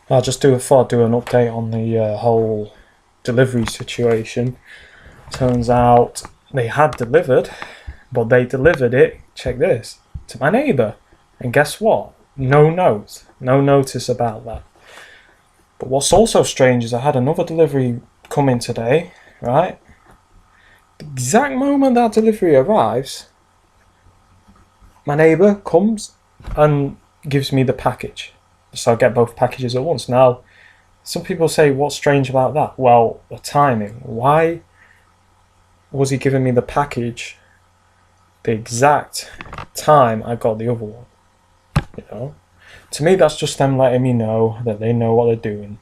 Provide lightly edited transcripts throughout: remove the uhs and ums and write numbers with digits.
Thought I'd do an update on the whole delivery situation. Turns out they had delivered, but they delivered it, check this, to my neighbour. And guess what? No note, no notice about that. But what's also strange is I had another delivery come in today, right? The exact moment that delivery arrives, my neighbour comes and gives me the package. So I get both packages at once. Now, some people say, what's strange about that? Well, the timing. Why was he giving me the package the exact time I got the other one? You know? To me, that's just them letting me know that they know what they're doing.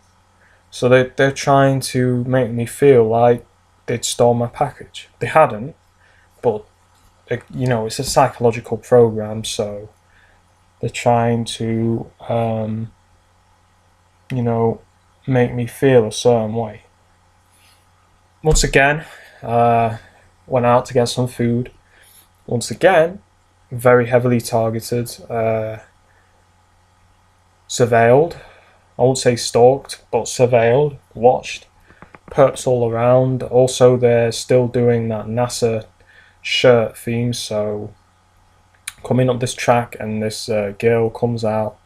So they're trying to make me feel like they'd stole my package. They hadn't, but, it's a psychological program, so they're trying to, make me feel a certain way. Once again, went out to get some food. Once again, very heavily targeted, surveilled. I won't say stalked, but surveilled, watched. Perps all around. Also, they're still doing that NASA shirt theme, so coming up this track and this girl comes out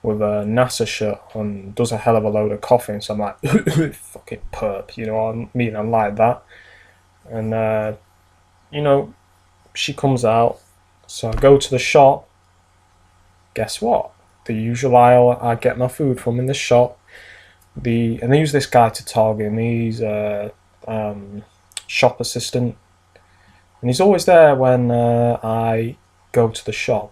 with a NASA shirt and does a hell of a load of coughing, so I'm like, fucking perp, you know what I mean? I'm like that. And, she comes out, so I go to the shop. Guess what? The usual aisle I get my food from in the shop. And they use this guy to target me. He's a shop assistant, and he's always there when I go to the shop.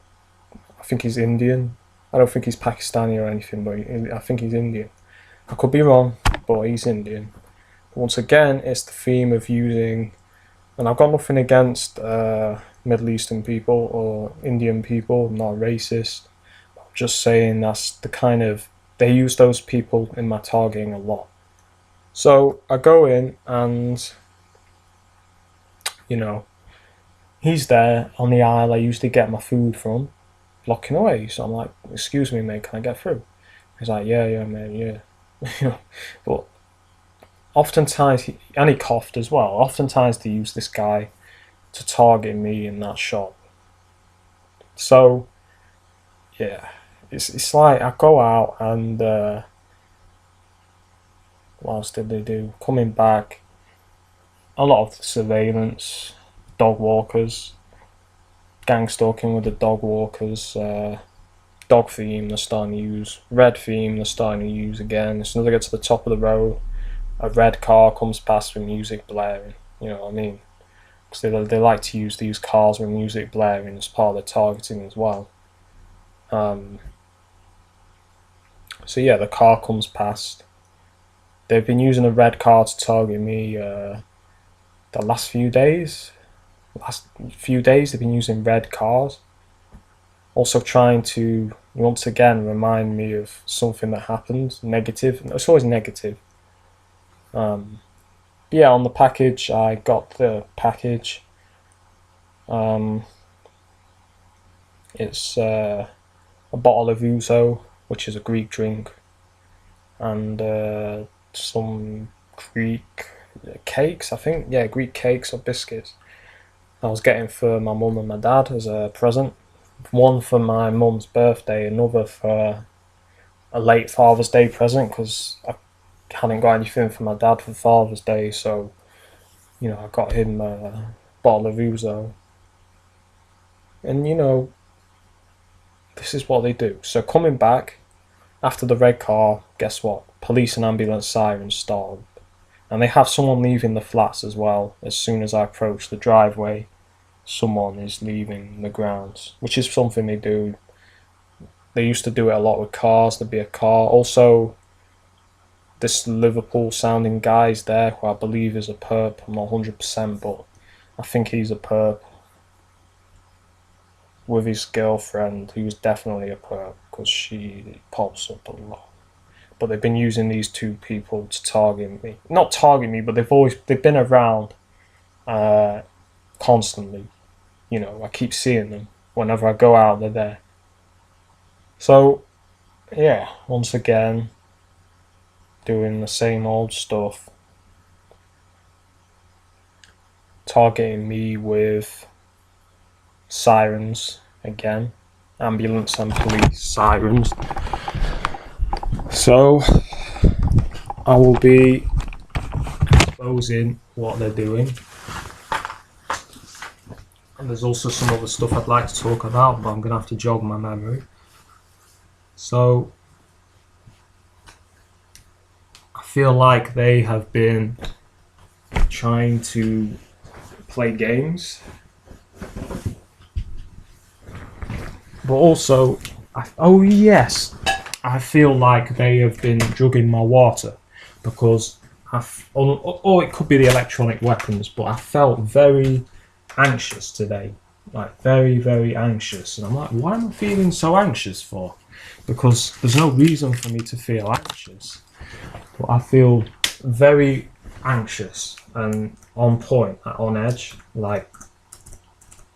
I think he's Indian. I don't think he's Pakistani or anything, but I think he's Indian. I could be wrong, but he's Indian. Once again, it's the theme of using, and I've got nothing against Middle Eastern people or Indian people. I'm not racist. I'm just saying that's the kind of, they use those people in my targeting a lot. So I go in and, he's there on the aisle I usually get my food from, blocking away. So I'm like, excuse me, mate, can I get through? He's like, yeah, man, yeah. But oftentimes, and he coughed as well, oftentimes they use this guy to target me in that shop. So, yeah, it's like I go out and, what else did they do? Coming back, a lot of surveillance, dog walkers, gang stalking with the dog walkers, dog theme they're starting to use, red theme they're starting to use again. As soon as I get to the top of the road, a red car comes past with music blaring, you know what I mean? Because they like to use these cars with music blaring as part of their targeting as well. So yeah, the car comes past. They've been using a red car to target me the last few days. They've been using red cars. Also trying to, once again, remind me of something that happened, negative. It's always negative. Yeah, on the package, I got the package. It's a bottle of ouzo, which is a Greek drink, and some Greek cakes, I think. Yeah, Greek cakes or biscuits. I was getting for my mum and my dad as a present. One for my mum's birthday, another for a late Father's Day present, because I hadn't got anything for my dad for Father's Day, so I got him a bottle of ouzo. And this is what they do. So coming back after the red car, guess what? Police and ambulance sirens start, and they have someone leaving the flats as well. As soon as I approach the driveway, someone is leaving the grounds, which is something they do. They used to do it a lot with cars. There'd be a car. Also, this Liverpool sounding guy's there, who I believe is a perp. I'm not 100%, but I think he's a perp, with his girlfriend, who's definitely a perp, because she pops up a lot. But they've been using these two people to target me. Not target me, but they've been around constantly. I keep seeing them. Whenever I go out, they're there. So, yeah, once again, doing the same old stuff, targeting me with sirens again, ambulance and police sirens. So I will be exposing what they're doing. And there's also some other stuff I'd like to talk about, but I'm going to have to jog my memory. So I feel like they have been trying to play games, but also, oh yes, I feel like they have been drugging my water, because or it could be the electronic weapons, but I felt very anxious today, like very, very anxious, and I'm like, why am I feeling so anxious for? Because there's no reason for me to feel anxious, but I feel very anxious and on point, like on edge, like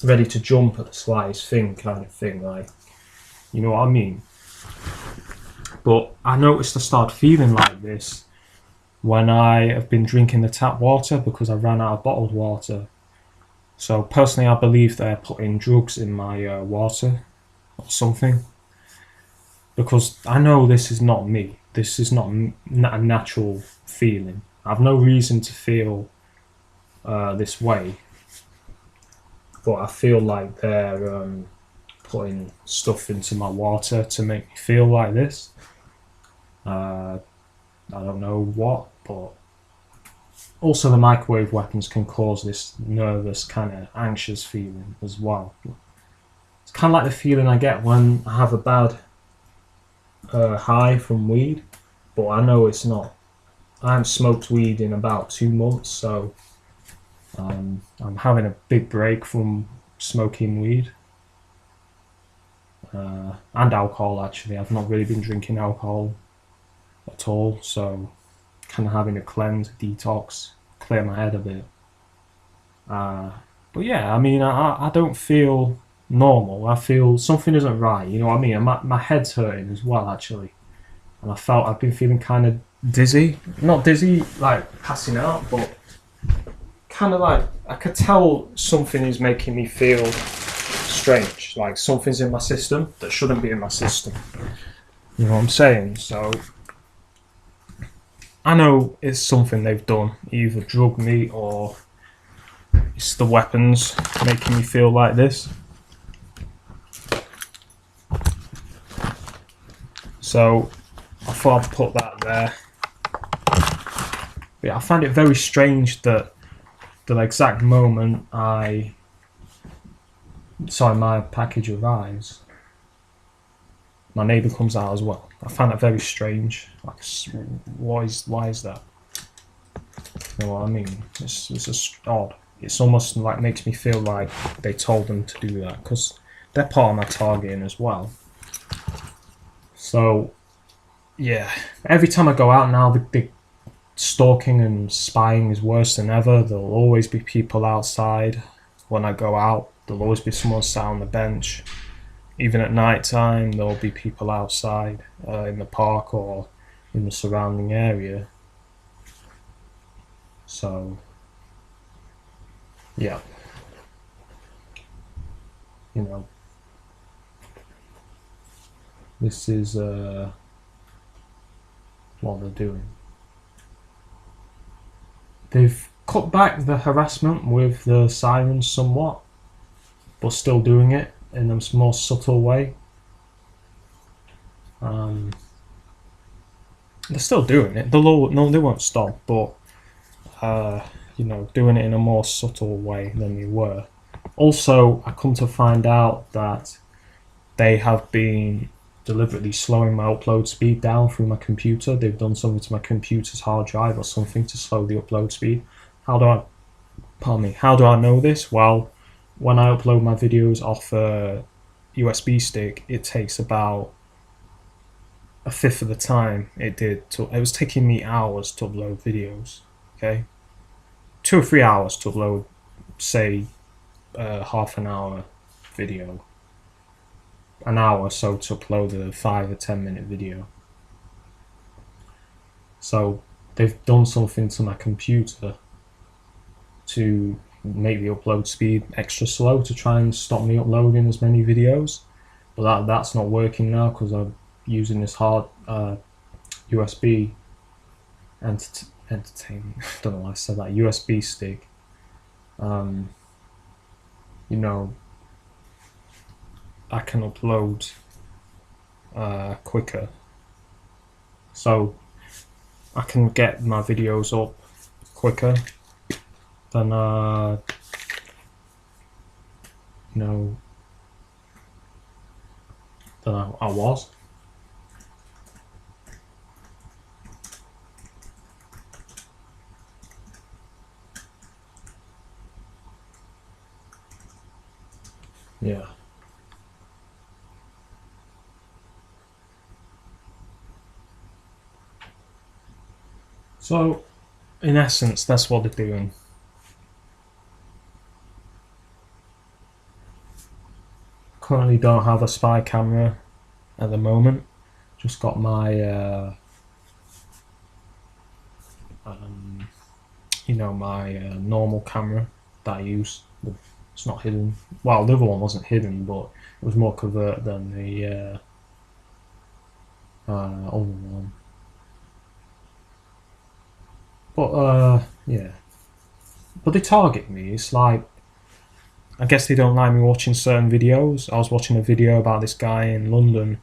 ready to jump at the slightest thing, kind of thing, like, you know what I mean? But I noticed I started feeling like this when I have been drinking the tap water, because I ran out of bottled water. So personally, I believe they're putting drugs in my water or something, because I know this is not me. This is not a natural feeling. I have no reason to feel this way, but I feel like they're putting stuff into my water to make me feel like this. I don't know what, but also the microwave weapons can cause this nervous, kind of anxious feeling as well. It's kind of like the feeling I get when I have a bad high from weed, but I know it's not. I haven't smoked weed in about 2 months, so I'm having a big break from smoking weed and alcohol. Actually, I've not really been drinking alcohol at all, so kind of having a cleanse, detox, clear my head a bit. But yeah, I mean, I don't feel normal. I feel something isn't right, you know what I mean? And my head's hurting as well, actually. And I've been feeling kind of dizzy. Not dizzy, like passing out, but kind of like, I could tell something is making me feel strange. Like something's in my system that shouldn't be in my system. You know what I'm saying? So I know it's something they've done, either drug me or it's the weapons making me feel like this. So I thought I'd put that there. But yeah, I find it very strange that the exact moment my package arrives, my neighbour comes out as well. I find that very strange. Like, why is that? You know what I mean? It's just odd. It's almost like makes me feel like they told them to do that, because they're part of my targeting as well. So yeah, every time I go out now, the stalking and spying is worse than ever. There'll always be people outside when I go out. There'll always be someone sat on the bench. Even at night time, there'll be people outside in the park or in the surrounding area. So yeah, you know, this is what they're doing. They've cut back the harassment with the sirens somewhat, but still doing it in a more subtle way. They're still doing it. They won't stop, but you know, doing it in a more subtle way than they were. Also, I come to find out that they have been deliberately slowing my upload speed down through my computer. They've done something to my computer's hard drive or something to slow the upload speed. How do I know this? Well, when I upload my videos off a USB stick, it takes about a fifth of the time it was taking me hours to upload videos. Okay, 2 or 3 hours to upload, say, half an hour video, an hour or so to upload a 5 or 10 minute video. So they've done something to my computer to make the upload speed extra slow to try and stop me uploading as many videos, but that's not working now because I'm using this hard USB entertainment. I don't know why I said that. USB stick. You know, I can upload quicker, so I can get my videos up quicker than you know, than I was. Yeah. So, in essence, that's what they're doing. Currently don't have a spy camera at the moment. Just got my, my normal camera that I use. It's not hidden. Well, the other one wasn't hidden, but it was more covert than the other one. But yeah. But they target me. It's like, I guess they don't like me watching certain videos. I was watching a video about this guy in London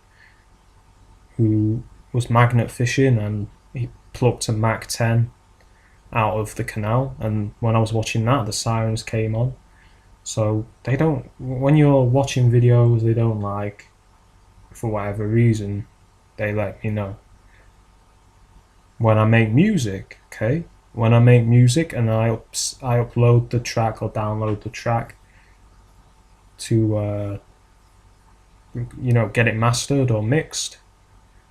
who was magnet fishing, and he plucked a Mac 10 out of the canal, and when I was watching that, the sirens came on. So they don't, when you're watching videos they don't like, for whatever reason, they let me know. When I make music, okay, when I make music and I upload the track or download the track to get it mastered or mixed,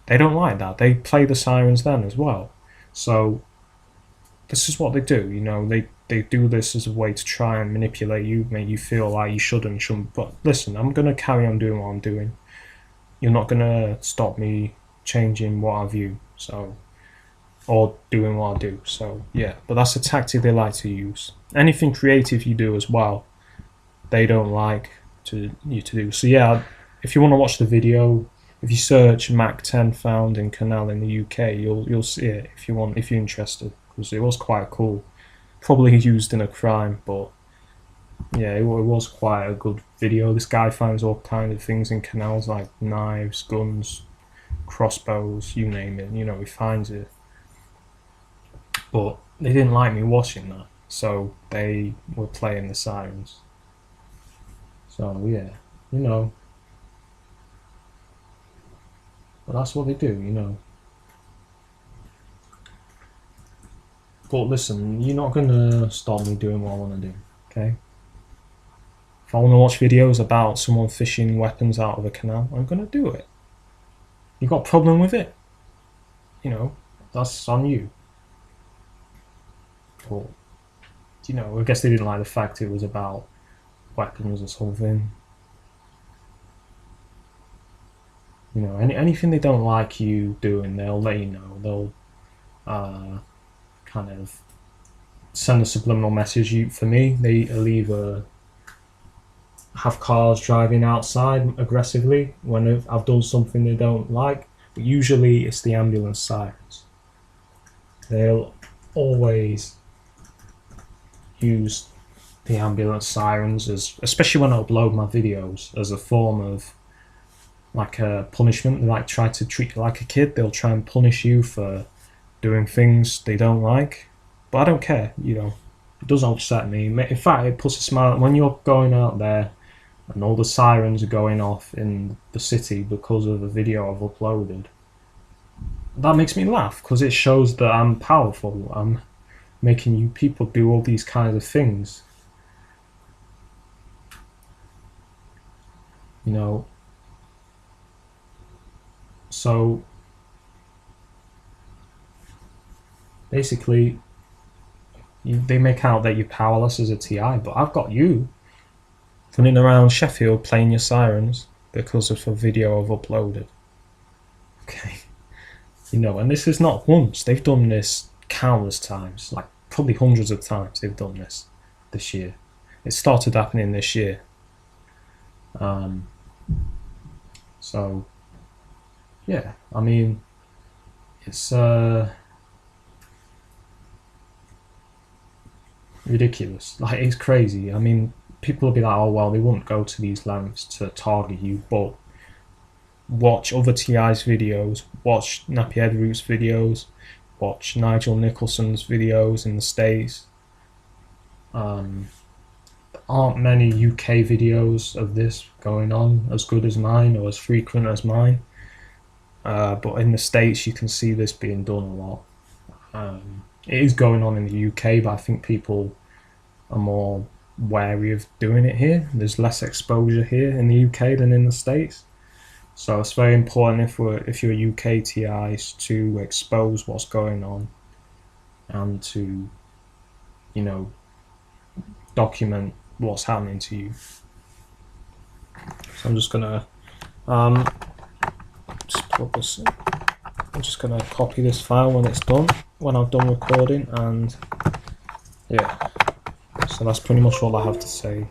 they don't like that. They play the sirens then as well. So this is what they do. They do this as a way to try and manipulate you, make you feel like you shouldn't. But listen, I'm gonna carry on doing what I'm doing. You're not gonna stop me changing what I view, or doing what I do. So yeah, but that's a tactic they like to use. Anything creative you do as well, they don't like you to do. So yeah, if you want to watch the video, if you search Mac 10 found in canal in the UK, you'll see it if you're interested, because it was quite cool. Probably used in a crime, but yeah, it was quite a good video. This guy finds all kinds of things in canals, like knives, guns, crossbows, you name it. He finds it. But they didn't like me watching that, so they were playing the sirens. So yeah, but that's what they do. But listen, you're not gonna stop me doing what I want to do, okay? If I want to watch videos about someone fishing weapons out of a canal, I'm gonna do it. You got a problem with it? That's on you. But I guess they didn't like the fact it was about weapons or something. Anything they don't like you doing, they'll let you know. They'll kind of send a subliminal message. For me, they'll either have cars driving outside aggressively when I've done something they don't like, but usually it's the ambulance sirens. They'll always use the ambulance sirens, especially when I upload my videos, as a form of like a punishment. They like try to treat you like a kid. They'll try and punish you for doing things they don't like, but I don't care. It doesn't upset me. In fact, it puts a smile when you're going out there and all the sirens are going off in the city because of a video I've uploaded. That makes me laugh, because it shows that I'm powerful. I'm making you people do all these kinds of things. So basically, they make out that you're powerless as a TI, but I've got you running around Sheffield playing your sirens because of a video I've uploaded. Okay. You know, and this is not once. They've done this countless times, like probably hundreds of times. They've done this year. It started happening this year. So yeah, I mean, it's ridiculous. Like, it's crazy. I mean, people will be like, oh well, they wouldn't go to these lengths to target you, but watch other TI's videos, watch Nappy Headroot's videos, watch Nigel Nicholson's videos in the States. There aren't many UK videos of this going on as good as mine or as frequent as mine. But in the States, you can see this being done a lot. It is going on in the UK, but I think people are more wary of doing it here. There's less exposure here in the UK than in the States. So it's very important if you're UK TIs to expose what's going on and to, you know, document what's happening to you. So I'm just gonna just plug this in. I'm just gonna copy this file when it's done, when I've done recording, and yeah. So that's pretty much all I have to say.